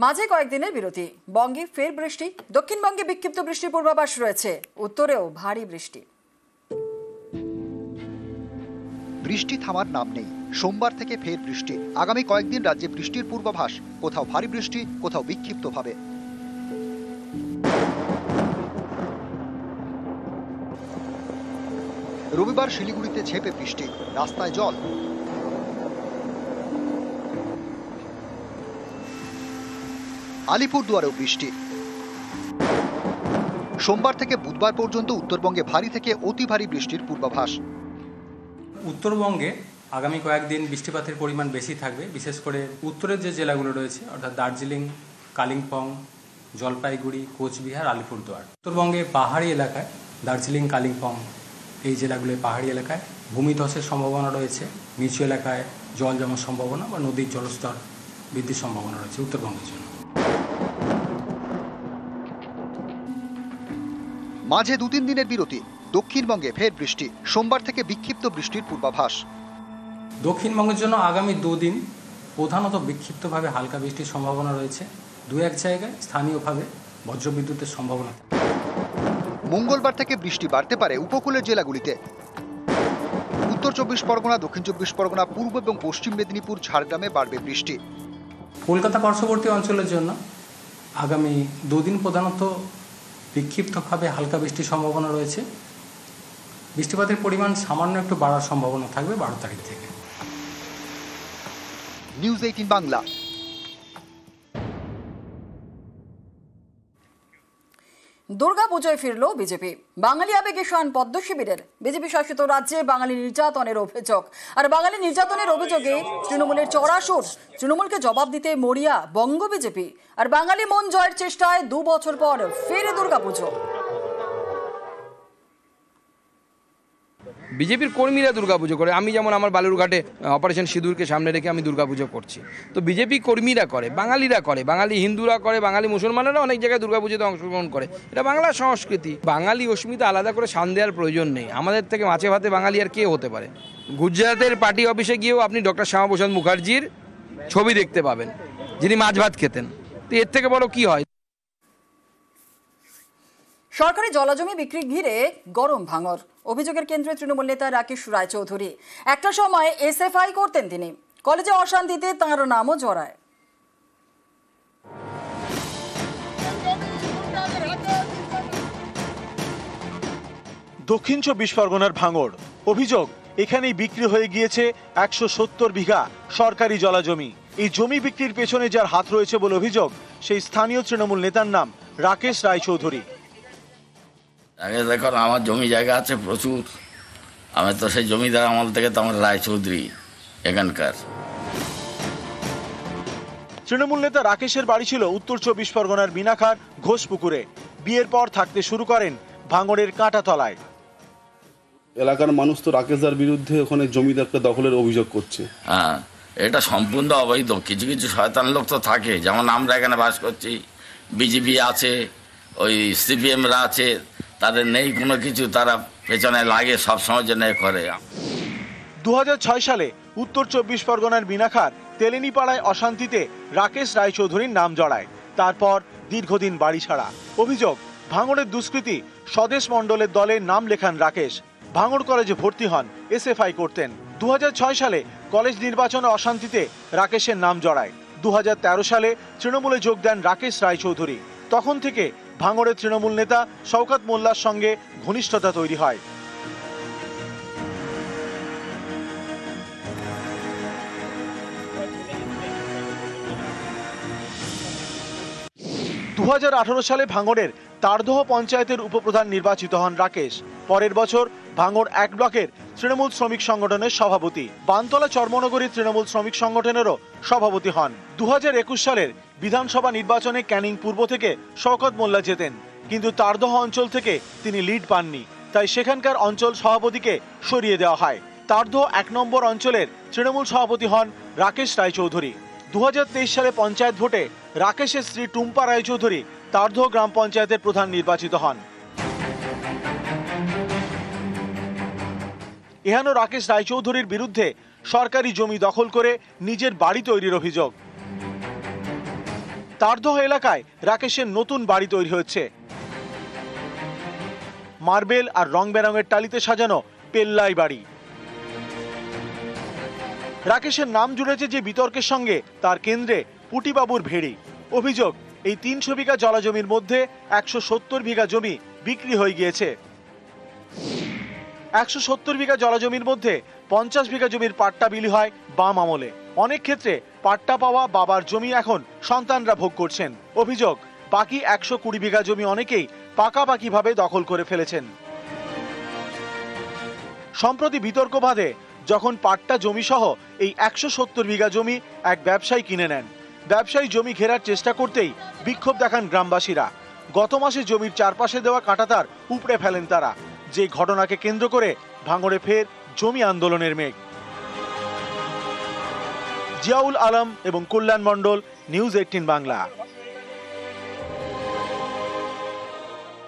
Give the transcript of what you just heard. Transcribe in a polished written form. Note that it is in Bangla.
মাঝে কয়েকদিনের বিরতি, বঙ্গে ফের বৃষ্টি। দক্ষিণবঙ্গে বিক্ষিপ্ত বৃষ্টির পূর্বাভাস রয়েছে, উত্তরেও ভারী বৃষ্টি। বৃষ্টি থামার নাম নেই। সোমবার থেকে ফের বৃষ্টি। আগামী কয়েকদিন রাজ্যে বৃষ্টির পূর্বাভাস, কোথাও ভারী বৃষ্টি, কোথাও বিক্ষিপ্তভাবে। রবিবার শিলিগুড়িতে ঝেঁপে বৃষ্টি, রাস্তায় জল। আলিপুরদুয়ারেও বৃষ্টি। সোমবার থেকে বুধবার পর্যন্ত উত্তরবঙ্গে ভারী থেকে অতি ভারী বৃষ্টির পূর্বাভাস। উত্তরবঙ্গে আগামী কয়েকদিন বৃষ্টিপাতের পরিমাণ বেশি থাকবে, বিশেষ করে উত্তরের যে জেলাগুলো রয়েছে অর্থাৎ দার্জিলিং, কালিম্পং, জলপাইগুড়ি, কোচবিহার, আলিপুরদুয়ার। উত্তরবঙ্গে পাহাড়ি এলাকায় দার্জিলিং, কালিম্পং এই জেলাগুলোর পাহাড়ি এলাকায় ভূমিধসের সম্ভাবনা রয়েছে, নিচু এলাকায় জল জমার সম্ভাবনা বা নদীর জলস্তর বৃদ্ধির সম্ভাবনা রয়েছে উত্তরবঙ্গের জন্য। মাঝে 2-3 দিনের বিরতি, দক্ষিণবঙ্গে ফের বৃষ্টি। সোমবার থেকে বিক্ষিপ্ত বৃষ্টির পূর্বাভাস। দক্ষিণবঙ্গের জন্য আগামী 2 দিন প্রধানত বিক্ষিপ্তভাবে হালকা বৃষ্টির সম্ভাবনা রয়েছে, 2-1 জায়গায় স্থানীয়ভাবে বজ্রবিদ্যুতের সম্ভাবনা। মঙ্গলবার থেকে বৃষ্টি বাড়তে পারে উপকূলের জেলাগুলিতে। উত্তর 24 পরগনা, দক্ষিণ 24 পরগনা, পূর্ব এবং পশ্চিম মেদিনীপুর, ঝাড়গ্রামে বাড়বে বৃষ্টি। কলকাতা পার্শ্ববর্তী অঞ্চলের জন্য আগামী 2 দিন প্রধানত বিক্ষিপ্তভাবে হালকা বৃষ্টির সম্ভাবনা রয়েছে। বৃষ্টিপাতের পরিমাণ সামান্য একটু বাড়ার সম্ভাবনা থাকবে 12 তারিখ থেকে। নিউজ 18 বাংলা। দুর্গাপুজোয় ফিরল বিজেপি। বাঙালি আবেগে শান পদ্ম শিবিরের। বিজেপি শাসিত রাজ্যে বাঙালি নির্যাতনের অভিযোগ, আর বাঙালি নির্যাতনের অভিযোগে তৃণমূলের চড়া সুর। তৃণমূলকে জবাব দিতে মরিয়া বঙ্গ বিজেপি। আর বাঙালি মন জয়ের চেষ্টায় 2 বছর পর ফের দুর্গাপুজো। বিজেপির কর্মীরা দুর্গাপুজো করে, আমি যেমন আমার বালুরঘাটে অপারেশন সিঁদুরকে সামনে রেখে আমি দুর্গাপুজো করছি, তো বিজেপি কর্মীরা করে, বাঙালিরা করে, বাঙালি হিন্দুরা করে, বাঙালি মুসলমানেরা অনেক জায়গায় দুর্গাপুজোতে অংশগ্রহণ করে। এটা বাংলার সংস্কৃতি। বাঙালি অস্মিতা আলাদা করে শান দেওয়ার প্রয়োজন নেই। আমাদের থেকে মাছে ভাতে বাঙালি আর কে হতে পারে? গুজরাটের পার্টি অফিসে গিয়েও আপনি ডক্টর শ্যামাপ্রসাদ মুখার্জির ছবি দেখতে পাবেন, যিনি মাছ ভাত খেতেন। তো এর থেকে বড় কি হয়? সরকারি জলাজমি বিক্রি ঘিরে গরম ভাঙর। অভিযোগের কেন্দ্রে তৃণমূল নেতা রাকেশ রায়চৌধুরী। একটা সময় এসএফআই করতেন তিনি। কলেজে অশান্তিতে তাঁর নামও জড়ায়। দক্ষিণ 24 পরগনার ভাঙড়। অভিযোগ, এখানেই বিক্রি হয়ে গিয়েছে 170 বিঘা সরকারি জলাজমি। এই জমি বিক্রির পেছনে যার হাত রয়েছে বলে অভিযোগ, সেই স্থানীয় তৃণমূল নেতার নাম রাকেশ রায়চৌধুরী। আগে দেখুন, আমার জমি জায়গা আছে প্রচুর। আমি তো সেই জমিদার আমল থেকে তো আমার রায়চৌধুরী এখানকার। তৃণমূল নেতা রাকেশের বাড়ি ছিল উত্তর 24 পরগনার মিনাখার ঘোষপুকুরে। বিয়ের পর থাকতে শুরু করেন ভাঙড়ের কাঁটাতলায়। এলাকার মানুষ তো রাকেশদার বিরুদ্ধে ওখানে জমিদারকে দখলের অভিযোগ করছে। হ্যাঁ, এটা সম্পূর্ণ অবৈধ। কিছু কিছু শয়তান লোক তো থাকে, যেমন আমরা এখানে বাস করছি, বিজেপি আছে, ওই সিপিএমরা আছে, তাদের নেই কোনো কিছু, তারা পেছনে লাগে সবসময় জন্য করে। 2006 সালে উত্তর 24 পরগনার মিনাখার তেলেনিপাড়ায় অশান্তিতে রাকেশ রায়চৌধুরীর নাম জড়ায়। তারপর দীর্ঘদিন বাড়ি ছাড়া। অভিযোগ, ভাঙড়ের দুষ্কৃতী স্বদেশ মণ্ডলের দলে নাম লেখান রাকেশ। ভাঙড় কলেজে ভর্তি হন, এসএফআই করতেন। 2006 সালে কলেজ নির্বাচনে অশান্তিতে রাকেশের নাম জড়ায়। 2013 সালে তৃণমূলে যোগ দেন রাকেশ রায়চৌধুরী। তখন থেকে ভাঙড়ের তৃণমূল নেতা শওকত মোল্লার সঙ্গে ঘনিষ্ঠতা তৈরি হয়। 2018 সালে ভাঙড়ের তারদহ পঞ্চায়েতের উপপ্রধান নির্বাচিত হন রাকেশ। পরের বছর ভাঙড় 1 ব্লকের তৃণমূল শ্রমিক সংগঠনের সভাপতি। বানতলা চর্মনগরী তৃণমূল শ্রমিক সংগঠনেরও সভাপতি হন। 2021 সালের বিধানসভা নির্বাচনে ক্যানিং পূর্ব থেকে শওকত মোল্লা জেতেন, কিন্তু তারদহ অঞ্চল থেকে তিনি লিড পাননি, তাই সেখানকার অঞ্চল সভাপতিকে সরিয়ে দেওয়া হয়। তারদহ 1 নম্বর অঞ্চলের তৃণমূল সভাপতি হন রাকেশ রায়চৌধুরী। 2023 সালে পঞ্চায়েত ভোটে রাকেশের স্ত্রী টুম্পা রায়চৌধুরী তারদহ গ্রাম পঞ্চায়েতের প্রধান নির্বাচিত হন। এহেন রাকেশ রায়চৌধুরীর বিরুদ্ধে সরকারি জমি দখল করে নিজের বাড়ি তৈরির অভিযোগ। তারদহ এলাকায় রাকেশের নতুন বাড়ি তৈরি হচ্ছে। মার্বেল আর রং বেরঙের টালিতে সাজানো পেল্লাই বাড়ি। রাকেশের নাম জুড়েছে যে বিতর্কের সঙ্গে, তার কেন্দ্রে পুটিবাবুর ভেড়ি। অভিযোগ, এই 300 বিঘা জলাজমির মধ্যে 170 বিঘা জমি বিক্রি হয়ে গিয়েছে। 170 বিঘা জলাজমির মধ্যে 50 বিঘা জমির পাট্টা বিলি হয় বাম আমলে। অনেক ক্ষেত্রে পাট্টা পাওয়া বাবার জমি এখন সন্তানরা ভোগ করছেন। অভিযোগ, বাকি 120 বিঘা জমি অনেকেই পাকাপাকিভাবে দখল করে ফেলেছেন। সম্প্রতি বিতর্ক বাধে যখন পাট্টা জমি সহ এই 170 বিঘা জমি এক ব্যবসায়ী কিনে নেন। ব্যবসায়ী জমি ঘেরার চেষ্টা করতেই বিক্ষোভ দেখান গ্রামবাসীরা। গত মাসে জমির চারপাশে দেওয়া কাঁটাতার উপড়ে ফেলেন তারা। যে ঘটনাকে কেন্দ্র করে ভাঙড়ে ফের জমি আন্দোলনের মেঘ। জিয়াউল আলম এবং কল্যাণ মণ্ডল, নিউজ 18 বাংলা।